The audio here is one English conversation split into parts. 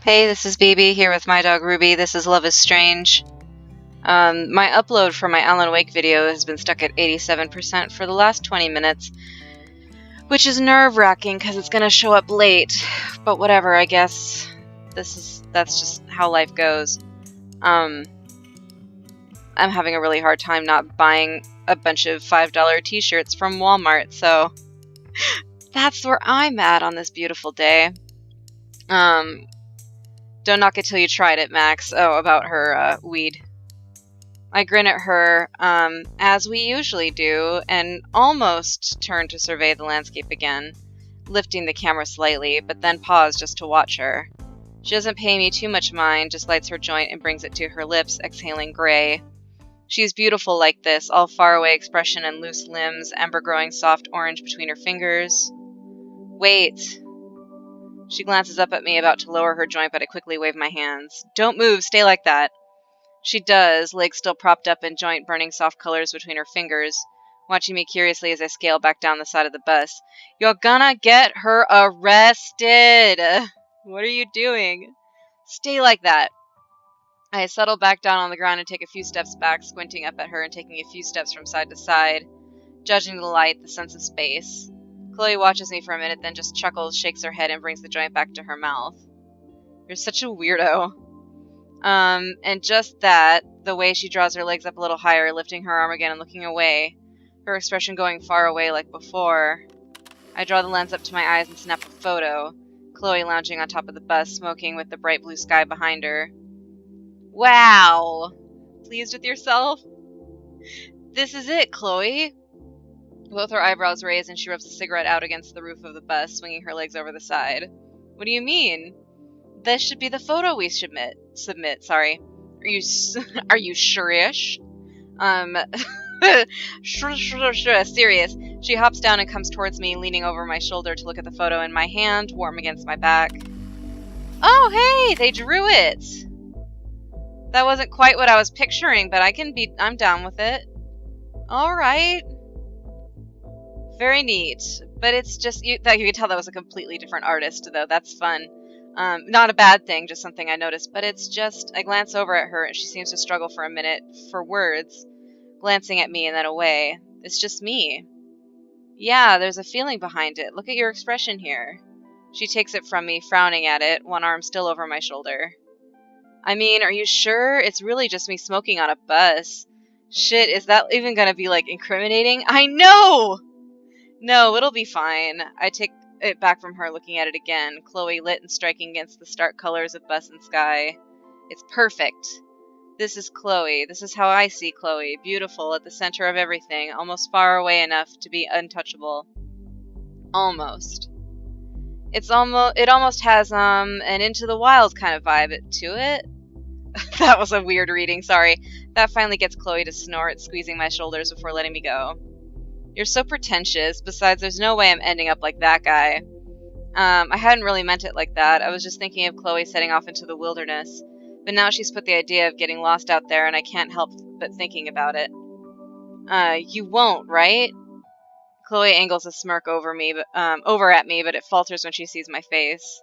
Hey, this is Beebee here with my dog Ruby. This is Love is Strange. My upload for my Alan Wake video has been stuck at 87% for the last 20 minutes, which is nerve-wracking because it's going to show up late, but whatever, I guess that's just how life goes. I'm having a really hard time not buying a bunch of $5 t-shirts from Walmart, so that's where I'm at on this beautiful day. Don't knock it till you tried it, Max. Oh, about her weed. I grin at her, as we usually do, and almost turn to survey the landscape again, lifting the camera slightly, but then pause just to watch her. She doesn't pay me too much mind, just lights her joint and brings it to her lips, exhaling gray. She's beautiful like this, all faraway expression and loose limbs, ember growing soft orange between her fingers. Wait. She glances up at me, about to lower her joint, but I quickly wave my hands. Don't move, stay like that. She does, legs still propped up in joint, burning soft colors between her fingers, watching me curiously as I scale back down the side of the bus. You're gonna get her arrested! What are you doing? Stay like that. I settle back down on the ground and take a few steps back, squinting up at her and taking a few steps from side to side, judging the light, the sense of space. Chloe watches me for a minute, then just chuckles, shakes her head, and brings the joint back to her mouth. You're such a weirdo. And just that, the way she draws her legs up a little higher, lifting her arm again and looking away, her expression going far away like before. I draw the lens up to my eyes and snap a photo. Chloe lounging on top of the bus, smoking with the bright blue sky behind her. Wow! Pleased with yourself? This is it, Chloe. Both her eyebrows raise and she rubs the cigarette out against the roof of the bus, swinging her legs over the side. What do you mean? This should be the photo we submit. Are you sure-ish? Serious. She hops down and comes towards me, leaning over my shoulder to look at the photo in my hand, warm against my back. Oh, hey, they drew it. That wasn't quite what I was picturing, but I'm down with it. All right. Very neat. But it's just, you can tell that was a completely different artist, though. That's fun. Not a bad thing, just something I noticed, but it's just, I glance over at her and she seems to struggle for a minute for words, glancing at me and then away. It's just me. Yeah, there's a feeling behind it. Look at your expression here. She takes it from me, frowning at it, one arm still over my shoulder. I mean, are you sure? It's really just me smoking on a bus. Shit, is that even gonna be, incriminating? I know! No, it'll be fine. I take it back from her, looking at it again, Chloe lit and striking against the stark colors of bus and sky. It's perfect. This is Chloe. This is how I see Chloe. Beautiful, at the center of everything, almost far away enough to be untouchable. Almost. It almost has, an Into the Wild kind of vibe to it. That was a weird reading, sorry. That finally gets Chloe to snort, squeezing my shoulders before letting me go. You're so pretentious. Besides, there's no way I'm ending up like that guy. I hadn't really meant it like that. I was just thinking of Chloe setting off into the wilderness. But now she's put the idea of getting lost out there, and I can't help but thinking about it. You won't, right? Chloe angles a smirk over at me, but it falters when she sees my face.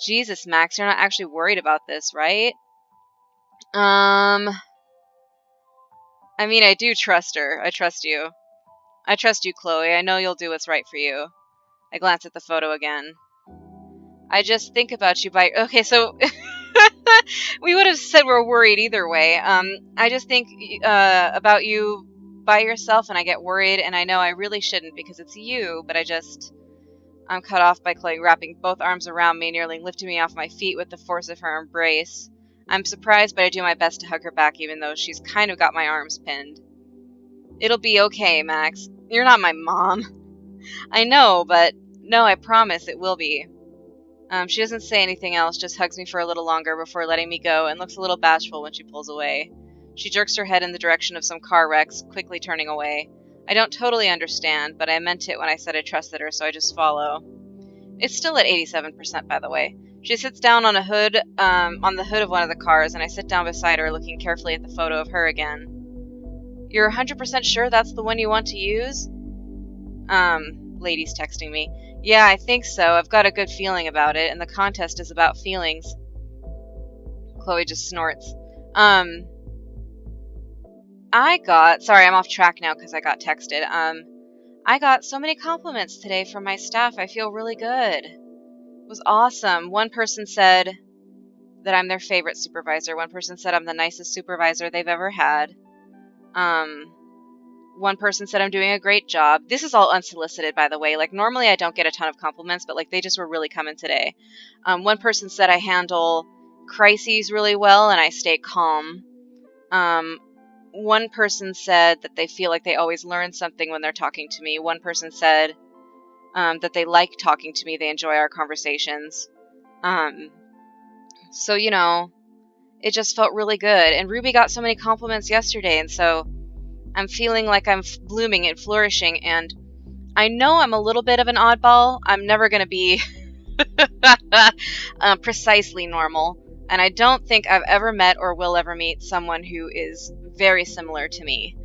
Jesus, Max, you're not actually worried about this, right? I mean, I do trust her. I trust you. I trust you, Chloe. I know you'll do what's right for you. I glance at the photo again. I just think about you Okay, so we would have said we're worried either way. I just think about you by yourself, and I get worried, and I know I really shouldn't because it's you, but I'm cut off by Chloe wrapping both arms around me, nearly lifting me off my feet with the force of her embrace. I'm surprised, but I do my best to hug her back, even though she's kind of got my arms pinned. It'll be okay, Max. You're not my mom. I know, but no, I promise it will be. She doesn't say anything else, just hugs me for a little longer before letting me go and looks a little bashful when she pulls away. She jerks her head in the direction of some car wrecks, quickly turning away. I don't totally understand, but I meant it when I said I trusted her, so I just follow. It's still at 87%, by the way. She sits down on the hood of one of the cars, and I sit down beside her, looking carefully at the photo of her again. You're 100% sure that's the one you want to use? Lady's texting me. Yeah, I think so. I've got a good feeling about it, and the contest is about feelings. Chloe just snorts. Sorry, I'm off track now because I got texted. I got so many compliments today from my staff. I feel really good. It was awesome. One person said that I'm their favorite supervisor. One person said I'm the nicest supervisor they've ever had. One person said I'm doing a great job. This is all unsolicited, by the way. Like, normally I don't get a ton of compliments, but, like, they just were really coming today. One person said I handle crises really well and I stay calm. One person said that they feel like they always learn something when they're talking to me. One person said that they like talking to me. They enjoy our conversations. So, you know, it just felt really good. And Ruby got so many compliments yesterday, and so I'm feeling like I'm blooming and flourishing, and I know I'm a little bit of an oddball. I'm never going to be precisely normal, and I don't think I've ever met or will ever meet someone who is very similar to me.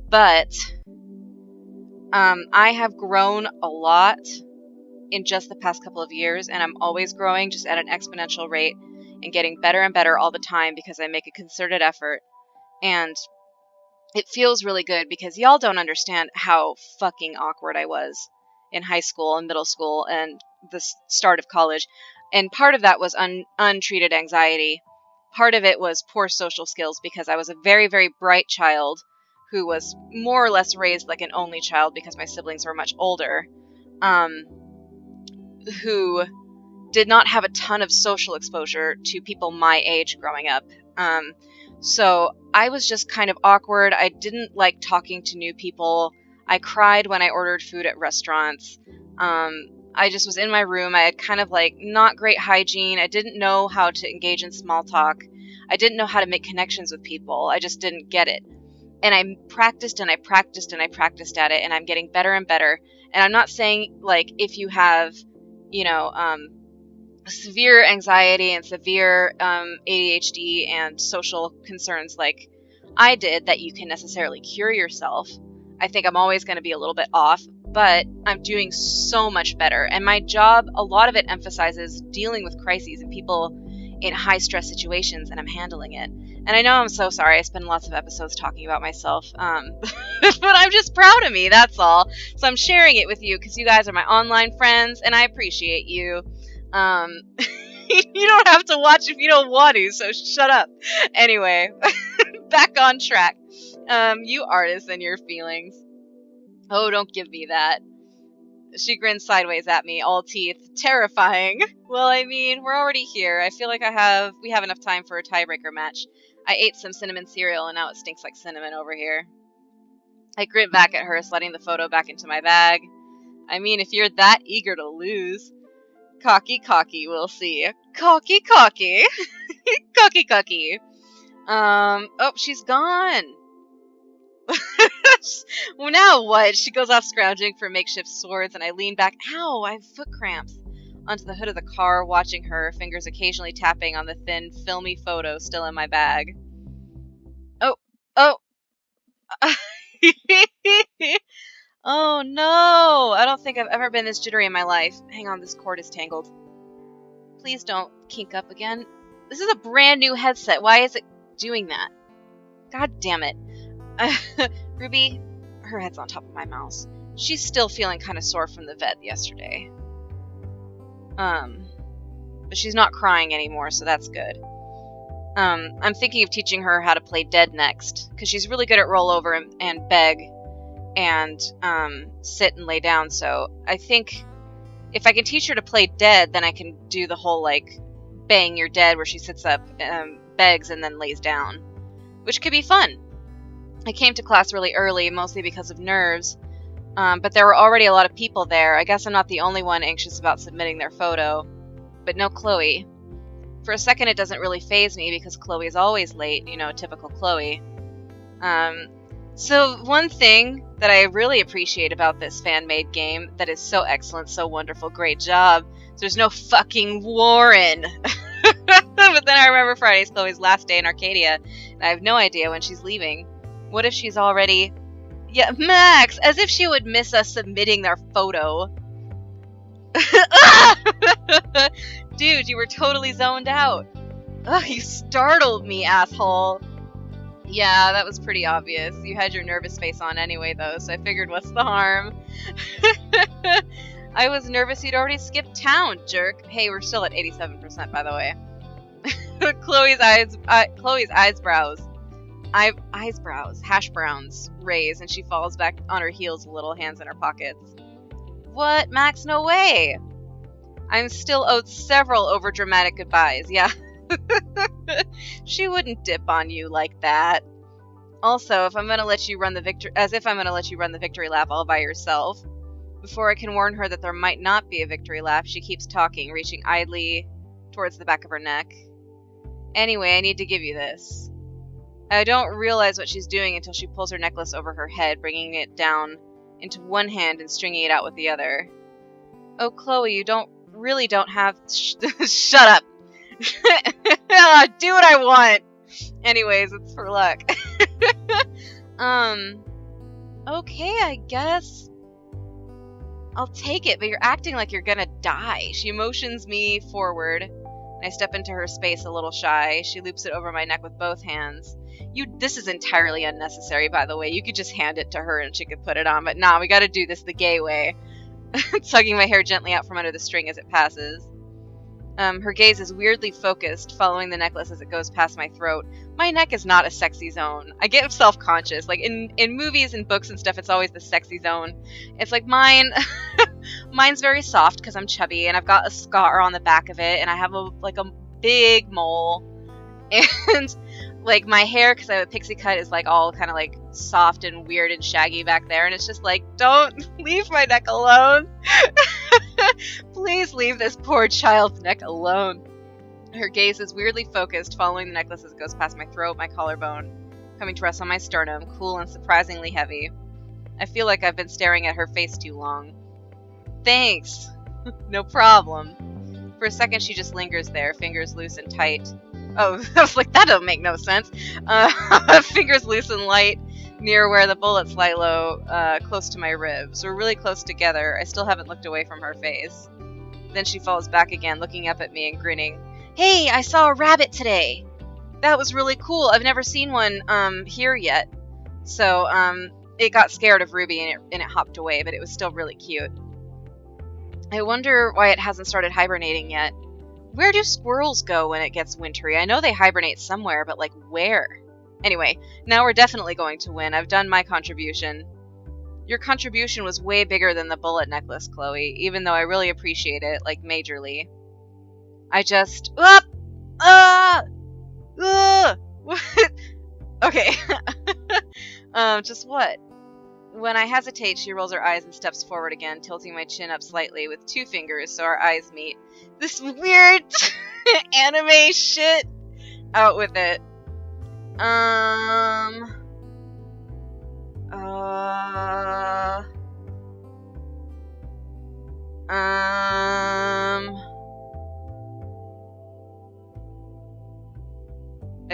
But I have grown a lot in just the past couple of years, and I'm always growing just at an exponential rate and getting better and better all the time because I make a concerted effort. And it feels really good because y'all don't understand how fucking awkward I was in high school and middle school and the start of college. And part of that was untreated anxiety. Part of it was poor social skills because I was a very, very bright child who was more or less raised like an only child because my siblings were much older, who did not have a ton of social exposure to people my age growing up. So I was just kind of awkward. I didn't like talking to new people. I cried when I ordered food at restaurants. I just was in my room. I had kind of like not great hygiene. I didn't know how to engage in small talk. I didn't know how to make connections with people. I just didn't get it. And I practiced and I practiced and I practiced at it, and I'm getting better and better. And I'm not saying, like, if you have, you know, severe anxiety and severe ADHD and social concerns like I did, that you can necessarily cure yourself. I think I'm always going to be a little bit off, but I'm doing so much better. And my job, a lot of it emphasizes dealing with crises and people in high stress situations, and I'm handling it. And I know I'm so sorry. I spend lots of episodes talking about myself, but I'm just proud of me, that's all. So I'm sharing it with you because you guys are my online friends, and I appreciate you. You don't have to watch if you don't want to, so shut up. Anyway, back on track. You artists and your feelings. Oh, don't give me that. She grins sideways at me, all teeth. Terrifying. Well, I mean, we're already here. I feel like we have enough time for a tiebreaker match. I ate some cinnamon cereal and now it stinks like cinnamon over here. I grin back at her, sliding the photo back into my bag. I mean, if you're that eager to lose. Cocky, we'll see. Cocky. Cocky. Oh, she's gone. Well, now what? She goes off scrounging for makeshift swords, and I lean back. Ow, I have foot cramps. Onto the hood of the car, watching her, fingers occasionally tapping on the thin, filmy photo still in my bag. Oh. Oh no! I don't think I've ever been this jittery in my life. Hang on, this cord is tangled. Please don't kink up again. This is a brand new headset. Why is it doing that? God damn it. Ruby, her head's on top of my mouse. She's still feeling kind of sore from the vet yesterday. But she's not crying anymore, so that's good. I'm thinking of teaching her how to play dead next, because she's really good at roll over and beg and sit and lay down, so I think if I can teach her to play dead, then I can do the whole, like, bang, you're dead, where she sits up, begs, and then lays down, which could be fun. I came to class really early, mostly because of nerves, but there were already a lot of people there. I guess I'm not the only one anxious about submitting their photo, but no Chloe. For a second, it doesn't really faze me because Chloe is always late, you know, typical Chloe. So one thing that I really appreciate about this fan-made game that is so excellent, so wonderful, great job, there's no fucking Warren. But then I remember Friday's Chloe's last day in Arcadia, and I have no idea when she's leaving. What if she's already... Yeah, Max! As if she would miss us submitting their photo. Dude, you were totally zoned out. Ugh, you startled me, asshole. Yeah, that was pretty obvious. You had your nervous face on anyway, though, so I figured what's the harm? I was nervous you'd already skipped town, jerk. Hey, we're still at 87%, by the way. Chloe's hash browns, raise, and she falls back on her heels a little, hands in her pockets. What? Max, no way! I'm still owed several overdramatic goodbyes, yeah. She wouldn't dip on you like that. Also, if I'm gonna let you run the victory lap all by yourself. Before I can warn her that there might not be a victory lap, she keeps talking, reaching idly towards the back of her neck. Anyway, I need to give you this. I don't realize what she's doing until she pulls her necklace over her head, bringing it down into one hand and stringing it out with the other. Oh, Chloe, you don't have... Shut up! Do what I want! Anyways, it's for luck. Okay, I guess I'll take it, but you're acting like you're gonna die. She motions me forward, and I step into her space a little shy. She loops it over my neck with both hands. This is entirely unnecessary, by the way. You could just hand it to her and she could put it on, but nah, we gotta do this the gay way. Tugging my hair gently out from under the string as it passes. Her gaze is weirdly focused, following the necklace as it goes past my throat. My neck is not a sexy zone. I get self-conscious. Like, in movies and books and stuff, it's always the sexy zone. It's like mine... Mine's very soft because I'm chubby, and I've got a scar on the back of it, and I have a big mole. And, like, my hair, because I have a pixie cut, is, like, all kind of, like, soft and weird and shaggy back there, and it's just like, don't leave my neck alone. Please leave this poor child's neck alone. Her gaze is weirdly focused, following the necklace as it goes past my throat, my collarbone, coming to rest on my sternum, cool and surprisingly heavy. I feel like I've been staring at her face too long. Thanks. No problem. For a second, she just lingers there, fingers loose and tight. Oh, I was like, that don't make no sense. Fingers loose and light, near where the bullets lie low, close to my ribs. We're really close together. I still haven't looked away from her face. Then she falls back again, looking up at me and grinning. Hey, I saw a rabbit today! That was really cool. I've never seen one, here yet. So, it got scared of Ruby and it hopped away, but it was still really cute. I wonder why it hasn't started hibernating yet. Where do squirrels go when it gets wintry? I know they hibernate somewhere, but like where? Anyway, now we're definitely going to win. I've done my contribution. Your contribution was way bigger than the bullet necklace, Chloe, even though I really appreciate it, like majorly. I just... Okay. Just what? When I hesitate, she rolls her eyes and steps forward again, tilting my chin up slightly with 2 fingers so our eyes meet. This weird anime shit. Out with it. I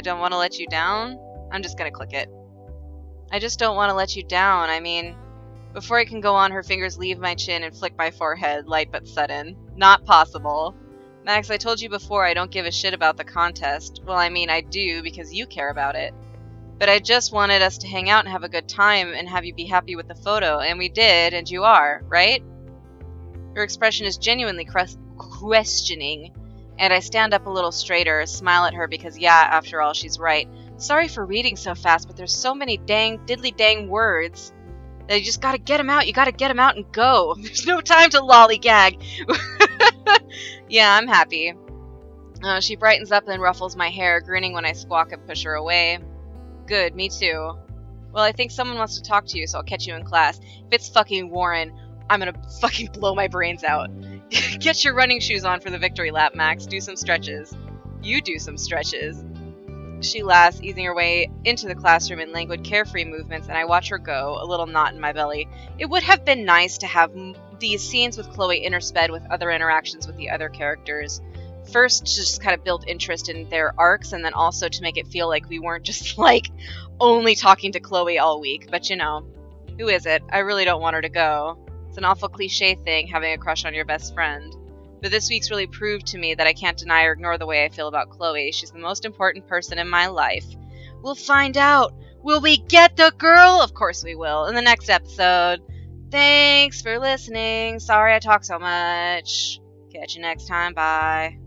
don't want to let you down? I'm just gonna click it. I just don't want to let you down. I mean, before I can go on, her fingers leave my chin and flick my forehead, light but sudden. Not possible. Max, I told you before I don't give a shit about the contest. Well, I mean, I do, because you care about it. But I just wanted us to hang out and have a good time and have you be happy with the photo, and we did, and you are, right? Her expression is genuinely questioning, and I stand up a little straighter, smile at her because, yeah, after all, she's right. Sorry for reading so fast, but there's so many diddly-dang words that you just gotta get them out. You gotta get them out and go. There's no time to lollygag. Yeah, I'm happy. She brightens up and ruffles my hair, grinning when I squawk and push her away. Good, me too. Well, I think someone wants to talk to you, so I'll catch you in class. If it's fucking Warren, I'm gonna fucking blow my brains out. Get your running shoes on for the victory lap, Max. Do some stretches. You do some stretches. She laughs, easing her way into the classroom in languid, carefree movements, and I watch her go, a little knot in my belly. It would have been nice to have these scenes with Chloe intersped with other interactions with the other characters. First, to just kind of build interest in their arcs, and then also to make it feel like we weren't just, like, only talking to Chloe all week. But, you know, who is it? I really don't want her to go. It's an awful cliche thing, having a crush on your best friend. But this week's really proved to me that I can't deny or ignore the way I feel about Chloe. She's the most important person in my life. We'll find out. Will we get the girl? Of course we will. In the next episode. Thanks for listening. Sorry I talk so much. Catch you next time. Bye.